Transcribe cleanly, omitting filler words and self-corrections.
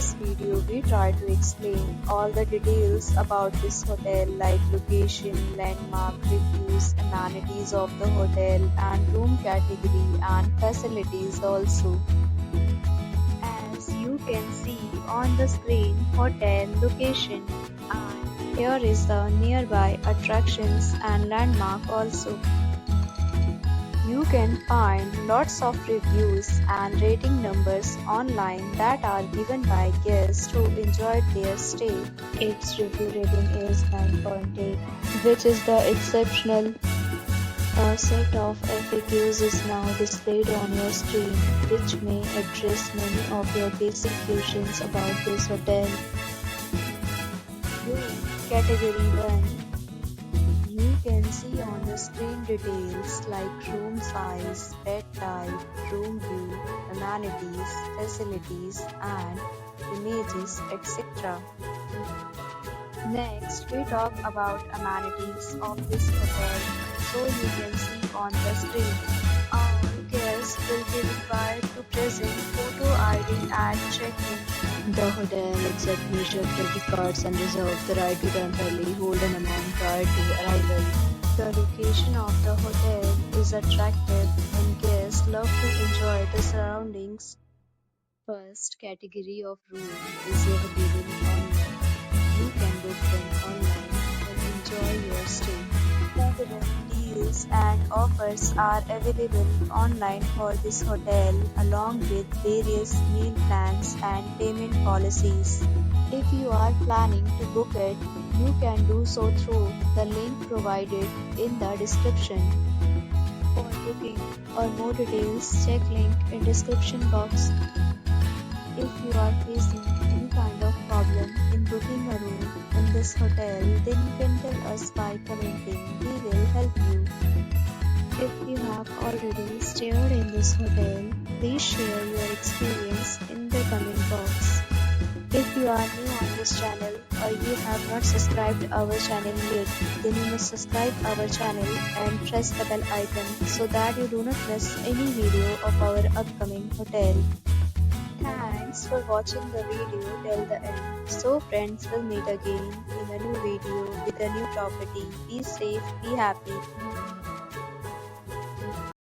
this video, we try to explain all the details about this hotel like location, landmark, reviews, amenities of the hotel and room category and facilities also. As you can see on the screen, hotel location, and here is the nearby attractions and landmark also. You can find lots of reviews and rating numbers online that are given by guests who enjoyed their stay. Its review rating is 9.8, which is the exceptional. A set of FAQs is now displayed on your screen, which may address many of your basic questions about this hotel. Room Category 1. You can see on the screen details like room size, bed type, room view, amenities, facilities, and images, etc. Next, we talk about amenities of this hotel. So you can see on the screen, all guests will be required to present photo ID at check-in. The hotel accepts major credit cards and reserves the right to temporarily hold an amount prior to arrival. The location of the hotel is attractive and guests love to enjoy the surroundings. First category of room is available online. You can book them online and enjoy your stay. Several deals and offers are available online for this hotel along with various meal plans and payment policies. If you are planning to book it, you can do so through the link provided in the description. For booking or more details, check link in description box. If you are facing any kind of problem in booking a room in this hotel, then you can tell us by commenting. We will help you. If you have already stayed in this hotel, please share your experience in the comment box. If you are new on this channel or you have not subscribed our channel yet, then you must subscribe our channel and press the bell icon so that you do not miss any video of our upcoming hotel. Thanks for watching the video till the end. So friends, will meet again in a new video with a new property. Be safe, be happy.